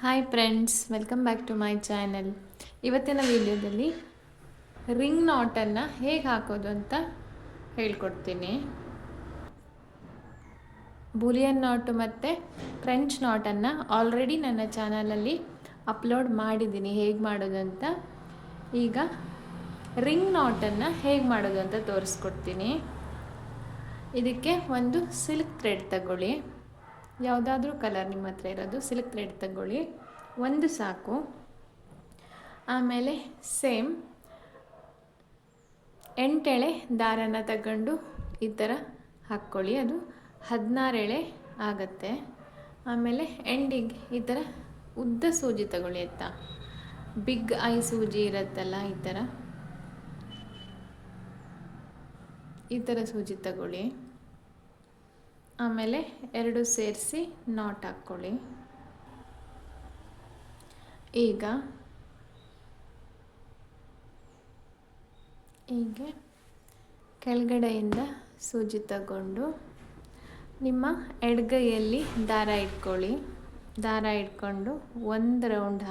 Hi friends, welcome back to my channel. ಇವತ್ತಿನ ವಿಡಿಯೋದಲ್ಲಿ ring ನಾಟನ್ನು ಹೇಗೆ ಹಾಕೋದು ಅಂತ ಹೇಳ್ಕೊಡ್ತೀನಿ. ಬೂಲಿಯನ್ ನಾಟು ಮತ್ತು ಫ್ರೆಂಚ್ ನಾಟನ್ನು ಆಲ್ರೆಡಿ ನನ್ನ ಚಾನಲಲ್ಲಿ ಅಪ್ಲೋಡ್ ಮಾಡಿದ್ದೀನಿ ಹೇಗೆ ಮಾಡೋದು ಅಂತ. ಈಗ ರಿಂಗ್ ನಾಟನ್ನು ಹೇಗೆ ಮಾಡೋದು ಅಂತ ತೋರಿಸ್ಕೊಡ್ತೀನಿ. ಇದಕ್ಕೆ ಒಂದು ಸಿಲ್ಕ್ ಥ್ರೆಡ್ ತಗೊಳ್ಳಿ, ಯಾವುದಾದ್ರೂ ಕಲರ್ ನಿಮ್ಮ ಹತ್ರ ಇರೋದು ಸಿಲ್ಕ್ ಥ್ರೆಡ್ ತಗೊಳ್ಳಿ, ಒಂದು ಸಾಕು. ಆಮೇಲೆ ಸೇಮ್ 8 ಎಳೆ ದಾರನ ತಗೊಂಡು ಈ ಥರ ಹಾಕ್ಕೊಳ್ಳಿ, ಅದು 16 ಎಳೆ ಆಗುತ್ತೆ. ಆಮೇಲೆ ಎಂಡಿಗೆ ಈ ಥರ ಉದ್ದ ಸೂಜಿ ತಗೊಳ್ಳಿ ಆಯಿತಾ, ಬಿಗ್ ಐ ಸೂಜಿ ಇರುತ್ತಲ್ಲ, ಈ ಥರ ಸೂಜಿ ತಗೊಳ್ಳಿ. ಆಮೇಲೆ ಎರಡು ಸೇರಿಸಿ ನಾಟ್ ಹಾಕ್ಕೊಳ್ಳಿ. ಈಗ ಹೀಗೆ ಕೆಳಗಡೆಯಿಂದ ಸೂಜಿ ತಗೊಂಡು ನಿಮ್ಮ ಎಡಗೈಯಲ್ಲಿ ದಾರ ಇಟ್ಕೊಳ್ಳಿ. ದಾರ ಇಟ್ಕೊಂಡು ಒಂದು ರೌಂಡ್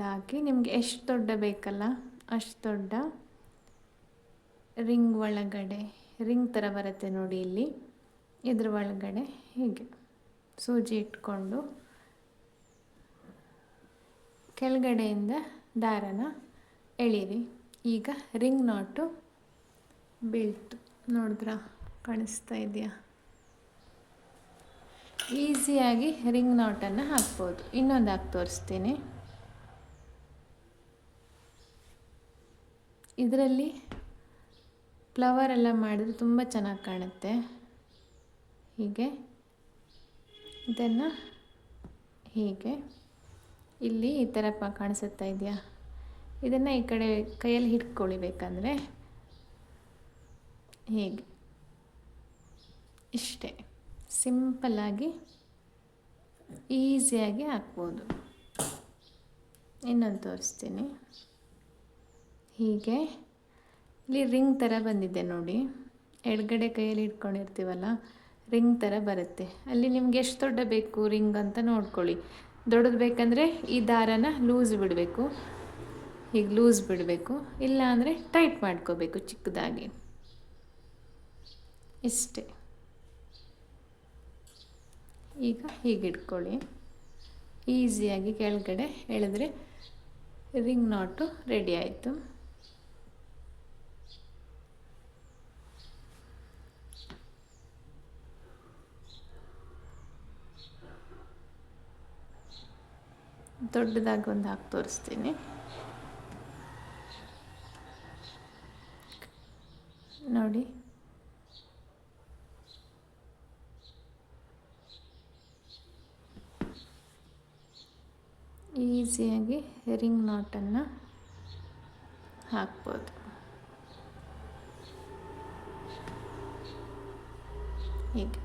ಹಾಕಿ ನಿಮಗೆ ಎಷ್ಟು ದೊಡ್ಡ ಬೇಕಲ್ಲ ಅಷ್ಟು ದೊಡ್ಡ ರಿಂಗ್ ಒಳಗಡೆ, ರಿಂಗ್ ಥರ ಬರುತ್ತೆ ನೋಡಿ, ಇಲ್ಲಿ ಇದ್ರ ಒಳಗಡೆ ಹೀಗೆ ಸೂಜಿ ಇಟ್ಕೊಂಡು ಕೆಳಗಡೆಯಿಂದ ದಾರನ ಎಳೀರಿ. ಈಗ ರಿಂಗ್ ನಾಟು ಬೀಳ್ತು, ನೋಡಿದ್ರಾ, ಕಾಣಿಸ್ತಾ ಇದೆಯಾ? ಈಸಿಯಾಗಿ ರಿಂಗ್ ನಾಟನ್ನು ಹಾಕ್ಬೋದು. ಇನ್ನೊಂದು ಹಾಕಿ ತೋರಿಸ್ತೀನಿ. ಇದರಲ್ಲಿ ಫ್ಲವರ್ ಎಲ್ಲ ಮಾಡಿದ್ರೆ ತುಂಬ ಚೆನ್ನಾಗಿ ಕಾಣುತ್ತೆ. ಹೀಗೆ ಇದನ್ನು ಹೀಗೆ ಇಲ್ಲಿ ಈ ಥರ ಕಾಣಿಸುತ್ತಾ ಇದೆಯಾ? ಇದನ್ನು ಈ ಕಡೆ ಕೈಯಲ್ಲಿ ಹಿಡ್ಕೊಳ್ಳಿ, ಬೇಕಂದರೆ ಹೀಗೆ, ಇಷ್ಟೇ ಸಿಂಪಲ್ಲಾಗಿ ಈಸಿಯಾಗಿ ಹಾಕ್ಬೋದು. ಇನ್ನೊಂದು ತೋರಿಸ್ತೀನಿ. ಹೀಗೆ ಇಲ್ಲಿ ರಿಂಗ್ ಥರ ಬಂದಿದೆ ನೋಡಿ, ಎಡಗಡೆ ಕೈಯಲ್ಲಿ ಇಟ್ಕೊಂಡಿರ್ತೀವಲ್ಲ, ರಿಂಗ್ ಥರ ಬರುತ್ತೆ. ಅಲ್ಲಿ ನಿಮ್ಗೆ ಎಷ್ಟು ದೊಡ್ಡ ಬೇಕು ರಿಂಗ್ ಅಂತ ನೋಡ್ಕೊಳ್ಳಿ. ದೊಡ್ಡದು ಬೇಕಂದರೆ ಈ ದಾರನ ಲೂಸ್ ಬಿಡಬೇಕು, ಹೀಗೆ ಲೂಸ್ ಬಿಡಬೇಕು, ಇಲ್ಲ ಅಂದರೆ ಟೈಟ್ ಮಾಡ್ಕೋಬೇಕು ಚಿಕ್ಕದಾಗಿ, ಇಷ್ಟೇ. ಈಗ ಹೀಗೆ ಇಟ್ಕೊಳ್ಳಿ, ಈಸಿಯಾಗಿ ಕೆಳಗಡೆ ಎಳೆದ್ರೆ ರಿಂಗ್ ನಾಟು ರೆಡಿ ಆಯಿತು. ದೊಡ್ಡದಾಗಿ ಒಂದು ಹಾಕಿ ತೋರಿಸ್ತೀನಿ ನೋಡಿ. ಈಸಿಯಾಗಿ ರಿಂಗ್ ನಾಟನ್ನು ಹಾಕ್ಬೋದು. ಹೀಗೆ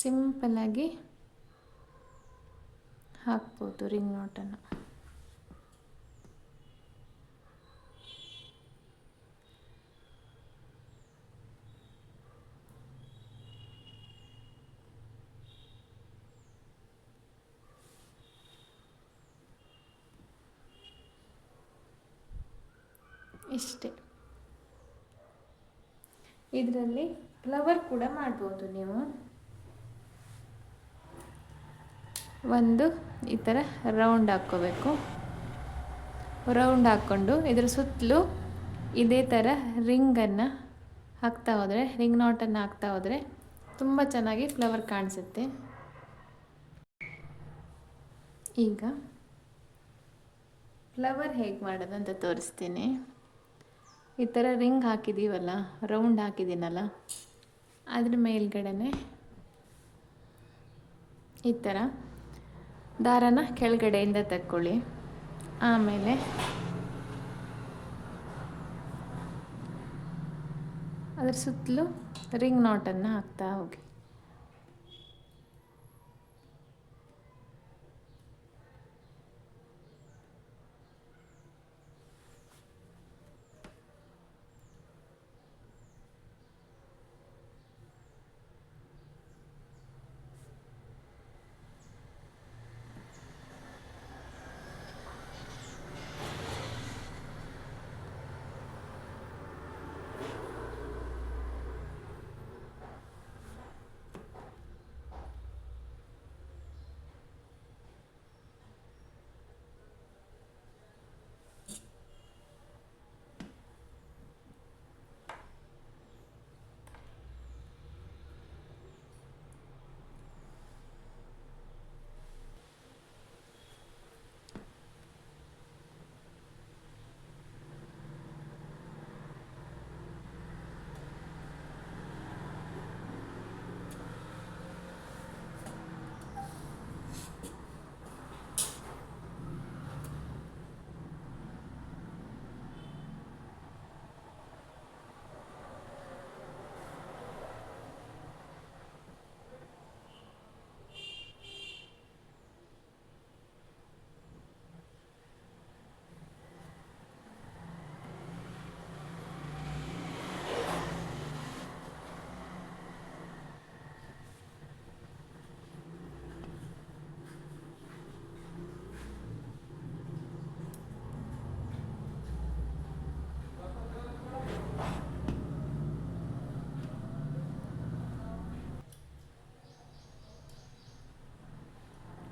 ಸಿಂಪಲ್ಲಾಗಿ ಹಾಕ್ಬೋದು ರಿಂಗ್ ನಾಟನ್ನು. ಇಷ್ಟೇ. ಇದರಲ್ಲಿ ಫ್ಲವರ್ ಕೂಡ ಮಾಡ್ಬೋದು ನೀವು. ಒಂದು ಈ ಥರ ರೌಂಡ್ ಹಾಕ್ಕೋಬೇಕು, ರೌಂಡ್ ಹಾಕ್ಕೊಂಡು ಇದರ ಸುತ್ತಲೂ ಇದೇ ಥರ ರಿಂಗನ್ನು ಹಾಕ್ತಾ ಹೋದರೆ, ರಿಂಗ್ ನಾಟನ್ನು ಹಾಕ್ತಾ ಹೋದರೆ ತುಂಬ ಚೆನ್ನಾಗಿ ಫ್ಲವರ್ ಕಾಣಿಸುತ್ತೆ. ಈಗ ಫ್ಲವರ್ ಹೇಗೆ ಮಾಡೋದು ಅಂತ ತೋರಿಸ್ತೀನಿ. ಈ ಥರ ರಿಂಗ್ ಹಾಕಿದ್ದೀವಲ್ಲ, ರೌಂಡ್ ಹಾಕಿದ್ದೀನಲ್ಲ, ಅದ್ರ ಮೇಲ್ಗಡೆ ಈ ಥರ ದಾರನ ಕೆಳಗಡೆಯಿಂದ ತಕ್ಕೊಳ್ಳಿ. ಆಮೇಲೆ ಅದರ ಸುತ್ತಲೂ ರಿಂಗ್ ನಾಟನ್ನು ಹಾಕ್ತಾ ಹೋಗಿ.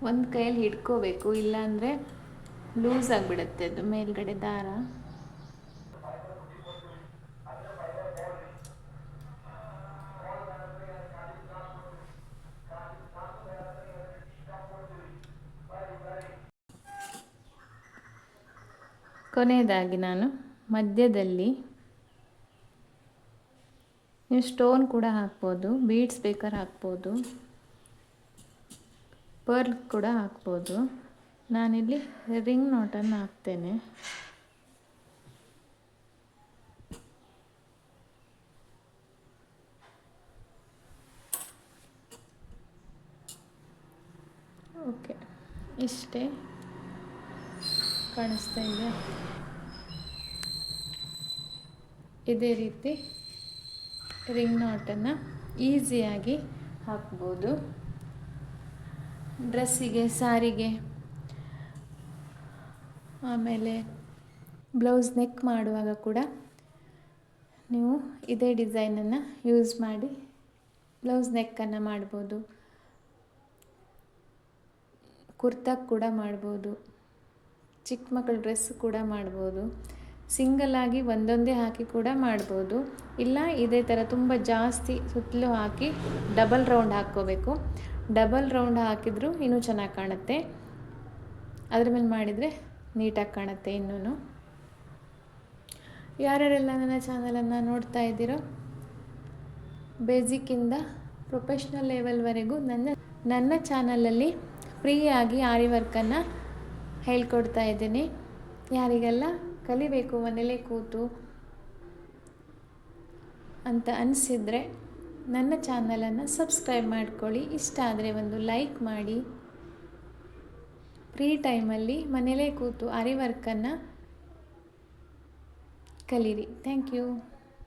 ಒಂದು ಕೈಯಲ್ಲಿ ಹಿಡ್ಕೋಬೇಕು, ಇಲ್ಲಾಂದರೆ ಲೂಸ್ ಆಗಿಬಿಡುತ್ತೆ ಅದು ಮೇಲ್ಗಡೆ ದಾರ. ಕೊನೆಯದಾಗಿ ನಾನು ಮಧ್ಯದಲ್ಲಿ ನೀವು ಸ್ಟೋನ್ ಕೂಡ ಹಾಕ್ಬೋದು, ಬೀಡ್ಸ್ ಬೇಕಾದ್ರೆ ಹಾಕ್ಬೋದು, ಪರ್ಲ್ ಕೂಡ ಹಾಕ್ಬೋದು. ನಾನಿಲ್ಲಿ ರಿಂಗ್ ನಾಟನ್ನು ಹಾಕ್ತೇನೆ. ಓಕೆ, ಇಷ್ಟೇ ಕಾಣಿಸ್ತಾ ಇದೆಯಾ? ಇದೇ ರೀತಿ ರಿಂಗ್ ನಾಟನ್ನು ಈಸಿಯಾಗಿ ಹಾಕ್ಬೋದು. ಡ್ರೆಸ್ಸಿಗೆ, ಸ್ಯಾರಿಗೆ, ಆಮೇಲೆ ಬ್ಲೌಸ್ ನೆಕ್ ಮಾಡುವಾಗ ಕೂಡ ನೀವು ಇದೇ ಡಿಸೈನನ್ನು ಯೂಸ್ ಮಾಡಿ ಬ್ಲೌಸ್ ನೆಕ್ಕನ್ನು ಮಾಡ್ಬೋದು. ಕುರ್ತಾಕ್ಕೆ ಕೂಡ ಮಾಡ್ಬೋದು, ಚಿಕ್ಕ ಮಕ್ಕಳ ಡ್ರೆಸ್ ಕೂಡ ಮಾಡ್ಬೋದು. ಸಿಂಗಲ್ಲಾಗಿ ಒಂದೊಂದೇ ಹಾಕಿ ಕೂಡ ಮಾಡ್ಬೋದು. ಇಲ್ಲ ಇದೇ ಥರ ತುಂಬ ಜಾಸ್ತಿ ಸುತ್ತಲೂ ಹಾಕಿ ಡಬಲ್ ರೌಂಡ್ ಹಾಕ್ಕೋಬೇಕು. ಡಬಲ್ ರೌಂಡ್ ಹಾಕಿದರೂ ಇನ್ನೂ ಚೆನ್ನಾಗಿ ಕಾಣುತ್ತೆ. ಅದ್ರ ಮೇಲೆ ಮಾಡಿದರೆ ನೀಟಾಗಿ ಕಾಣುತ್ತೆ. ಇನ್ನೂ ಯಾರ್ಯಾರೆಲ್ಲ ನನ್ನ ಚಾನಲನ್ನು ನೋಡ್ತಾ ಇದ್ದೀರೋ, ಬೇಸಿಕ್ಕಿಂದ ಪ್ರೊಫೆಷ್ನಲ್ ಲೆವೆಲ್ವರೆಗೂ ನನ್ನ ಚಾನಲಲ್ಲಿ ಫ್ರೀಯಾಗಿ ಆರಿ ವರ್ಕನ್ನು ಹೇಳ್ಕೊಡ್ತಾ ಇದ್ದೀನಿ. ಯಾರಿಗೆಲ್ಲ ಕಲಿಬೇಕು ಮನೇಲೇ ಕೂತು ಅಂತ ಅನಿಸಿದರೆ ನನ್ನ ಚಾನಲನ್ನು ಸಬ್ಸ್ಕ್ರೈಬ್ ಮಾಡ್ಕೊಳ್ಳಿ. ಇಷ್ಟ ಆದರೆ ಒಂದು ಲೈಕ್ ಮಾಡಿ. ಫ್ರೀ ಟೈಮಲ್ಲಿ ಮನೇಲೇ ಕೂತು ಆರಿ ವರ್ಕನ್ನು ಕಲೀರಿ. Thank you.